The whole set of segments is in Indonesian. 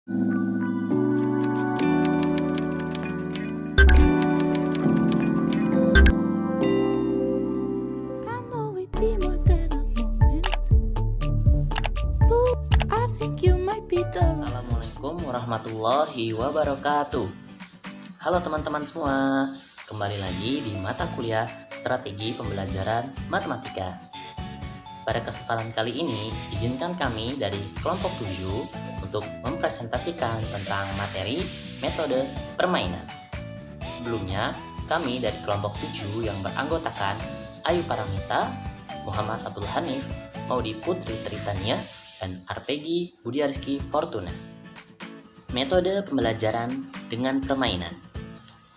I know we'd be more than a moment. Ooh, I think you might be the Assalamualaikum warahmatullahi wabarakatuh. Halo teman-teman semua, kembali lagi di mata kuliah Strategi Pembelajaran Matematika. Pada kesempatan kali ini, izinkan kami dari kelompok 7 untuk mempresentasikan tentang materi metode permainan. Sebelumnya, kami dari kelompok 7 yang beranggotakan Ayu Paramita, Muhammad Abdul Hanif, Maudi Putri Tritania, dan Arpegi Budiarski Fortuna. Metode pembelajaran dengan permainan.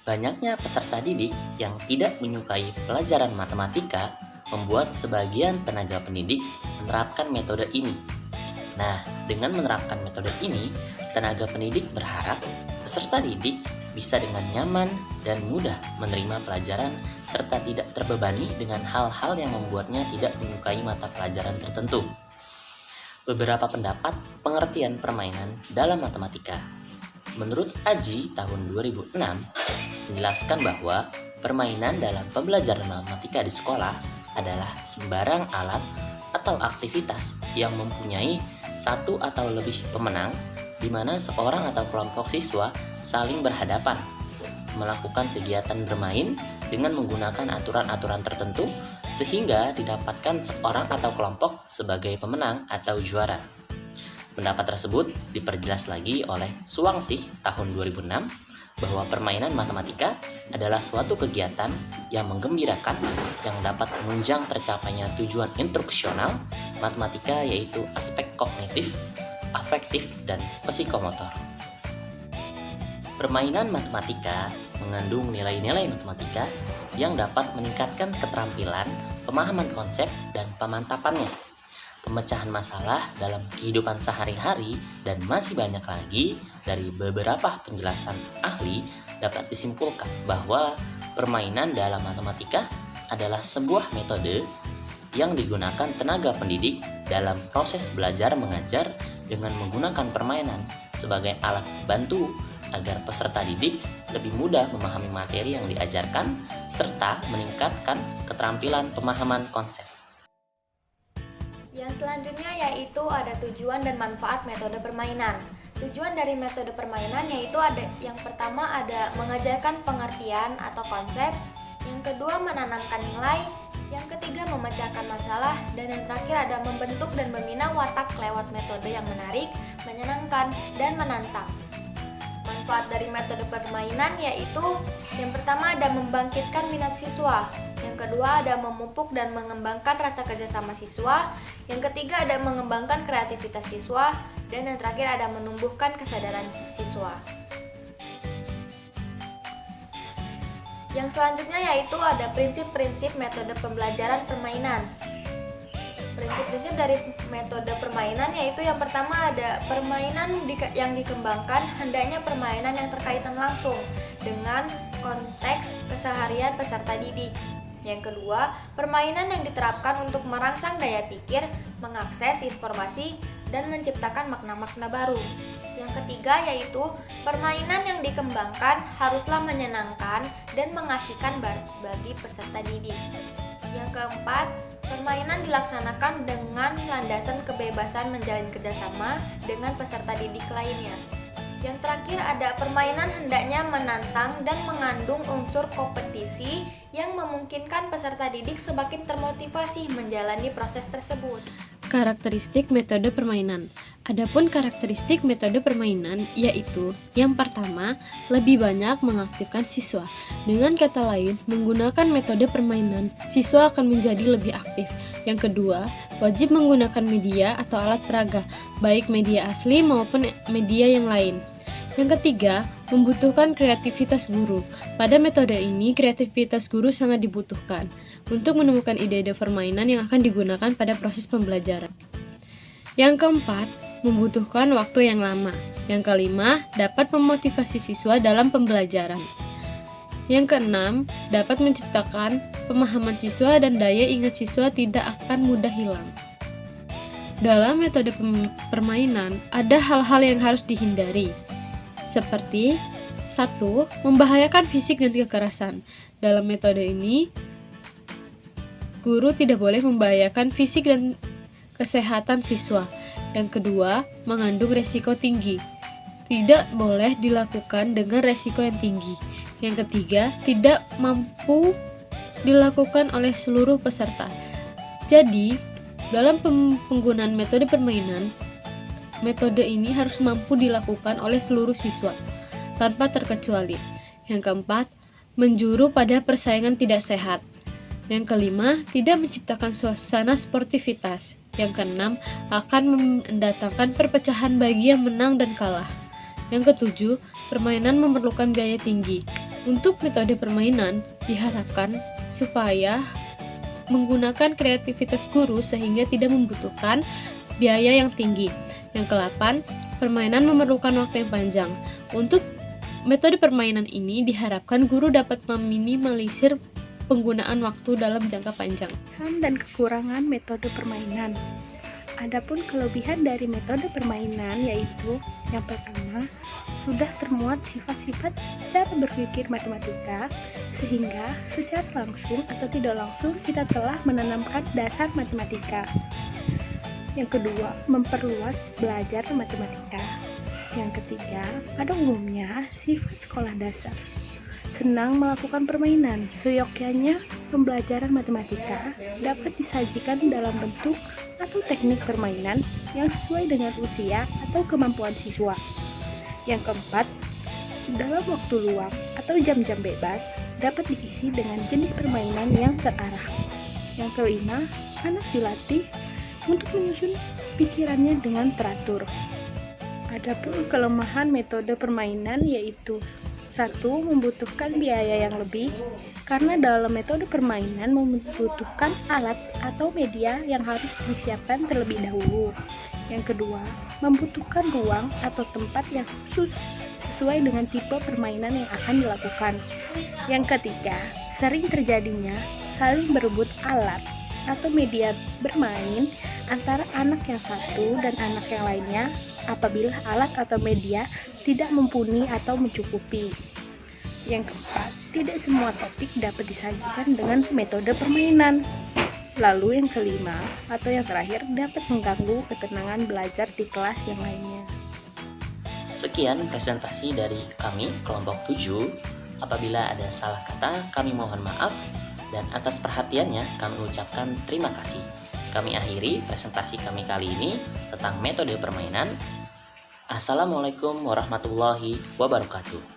Banyaknya peserta didik yang tidak menyukai pelajaran matematika membuat sebagian tenaga pendidik menerapkan metode ini. Nah, dengan menerapkan metode ini, tenaga pendidik berharap peserta didik bisa dengan nyaman dan mudah menerima pelajaran serta tidak terbebani dengan hal-hal yang membuatnya tidak menyukai mata pelajaran tertentu. Beberapa pendapat pengertian permainan dalam matematika. Menurut Aji tahun 2006 menjelaskan bahwa permainan dalam pembelajaran matematika di sekolah adalah sembarang alat atau aktivitas yang mempunyai satu atau lebih pemenang di mana seorang atau kelompok siswa saling berhadapan, melakukan kegiatan bermain dengan menggunakan aturan-aturan tertentu sehingga didapatkan seorang atau kelompok sebagai pemenang atau juara. Pendapat tersebut diperjelas lagi oleh Suwangsih tahun 2006 bahwa permainan matematika adalah suatu kegiatan yang menggembirakan yang dapat menunjang tercapainya tujuan instruksional matematika, yaitu aspek kognitif, afektif, dan psikomotor. Permainan matematika mengandung nilai-nilai matematika yang dapat meningkatkan keterampilan, pemahaman konsep, dan pemantapannya, pemecahan masalah dalam kehidupan sehari-hari, dan masih banyak lagi. Dari beberapa penjelasan ahli dapat disimpulkan bahwa permainan dalam matematika adalah sebuah metode yang digunakan tenaga pendidik dalam proses belajar mengajar dengan menggunakan permainan sebagai alat bantu agar peserta didik lebih mudah memahami materi yang diajarkan serta meningkatkan keterampilan pemahaman konsep. Yang selanjutnya yaitu ada tujuan dan manfaat metode permainan. Tujuan dari metode permainan yaitu yang pertama ada mengajarkan pengertian atau konsep, yang kedua menanamkan nilai, yang ketiga memecahkan masalah, dan yang terakhir ada membentuk dan membina watak lewat metode yang menarik, menyenangkan, dan menantang. Manfaat dari metode permainan yaitu yang pertama ada membangkitkan minat siswa, yang kedua ada memupuk dan mengembangkan rasa kerjasama siswa, yang ketiga ada mengembangkan kreativitas siswa, dan yang terakhir ada menumbuhkan kesadaran siswa. Yang selanjutnya yaitu ada prinsip-prinsip metode pembelajaran permainan. Prinsip-prinsip dari metode permainan yaitu yang pertama ada permainan yang dikembangkan hendaknya permainan yang terkaitan langsung dengan konteks keseharian peserta didik. Yang kedua, permainan yang diterapkan untuk merangsang daya pikir, mengakses informasi, dan menciptakan makna-makna baru. Yang ketiga yaitu permainan yang dikembangkan haruslah menyenangkan dan mengasyikan bagi peserta didik. Yang keempat, permainan dilaksanakan dengan landasan kebebasan menjalin kerjasama dengan peserta didik lainnya. Yang terakhir ada permainan hendaknya menantang dan mengandung unsur kompetisi yang memungkinkan peserta didik semakin termotivasi menjalani proses tersebut. Karakteristik metode permainan. Adapun karakteristik metode permainan yaitu yang pertama, lebih banyak mengaktifkan siswa. Dengan kata lain, menggunakan metode permainan, siswa akan menjadi lebih aktif. Yang kedua, wajib menggunakan media atau alat peraga, baik media asli maupun media yang lain. Yang ketiga, membutuhkan kreativitas guru. Pada metode ini, kreativitas guru sangat dibutuhkan untuk menemukan ide-ide permainan yang akan digunakan pada proses pembelajaran. Yang keempat, membutuhkan waktu yang lama. Yang kelima, dapat memotivasi siswa dalam pembelajaran. Yang keenam, dapat menciptakan pemahaman siswa dan daya ingat siswa tidak akan mudah hilang. Dalam metode permainan, ada hal-hal yang harus dihindari, seperti 1. Membahayakan fisik dan kekerasan. Dalam metode ini, guru tidak boleh membahayakan fisik dan kesehatan siswa. Yang kedua, mengandung resiko tinggi. Tidak boleh dilakukan dengan resiko yang tinggi. Yang ketiga, tidak mampu dilakukan oleh seluruh peserta. Jadi, dalam penggunaan metode permainan, metode ini harus mampu dilakukan oleh seluruh siswa, tanpa terkecuali. Yang keempat, menjuru pada persaingan tidak sehat. Yang kelima, tidak menciptakan suasana sportivitas. Yang keenam, akan mendatangkan perpecahan bagi yang menang dan kalah. Yang ketujuh, permainan memerlukan biaya tinggi. Untuk metode permainan, diharapkan supaya menggunakan kreativitas guru sehingga tidak membutuhkan biaya yang tinggi. Yang ke-8, permainan memerlukan waktu yang panjang. Untuk metode permainan ini diharapkan guru dapat meminimalisir penggunaan waktu dalam jangka panjang. Kelebihan dan kekurangan metode permainan. Adapun kelebihan dari metode permainan yaitu yang pertama, sudah termuat sifat-sifat cara berpikir matematika sehingga secara langsung atau tidak langsung kita telah menanamkan dasar matematika. Yang kedua, memperluas belajar matematika. Yang ketiga, pada umumnya sifat sekolah dasar senang melakukan permainan. Seyogyanya pembelajaran matematika dapat disajikan dalam bentuk atau teknik permainan yang sesuai dengan usia atau kemampuan siswa. Yang keempat, dalam waktu luang atau jam-jam bebas dapat diisi dengan jenis permainan yang terarah. Yang kelima, anak dilatih untuk menyusun pikirannya dengan teratur. Adapun kelemahan metode permainan yaitu 1. Membutuhkan biaya yang lebih, karena dalam metode permainan membutuhkan alat atau media yang harus disiapkan terlebih dahulu. Yang kedua, membutuhkan ruang atau tempat yang khusus sesuai dengan tipe permainan yang akan dilakukan. Yang ketiga, sering terjadinya saling berebut alat atau media bermain antara anak yang satu dan anak yang lainnya apabila alat atau media tidak mumpuni atau mencukupi. Yang keempat, tidak semua topik dapat disajikan dengan metode permainan. Lalu yang kelima atau yang terakhir, dapat mengganggu ketenangan belajar di kelas yang lainnya. Sekian presentasi dari kami kelompok 7. Apabila ada salah kata, kami mohon maaf, dan atas perhatiannya kami ucapkan terima kasih. Kami akhiri presentasi kami kali ini tentang metode permainan. Assalamualaikum warahmatullahi wabarakatuh.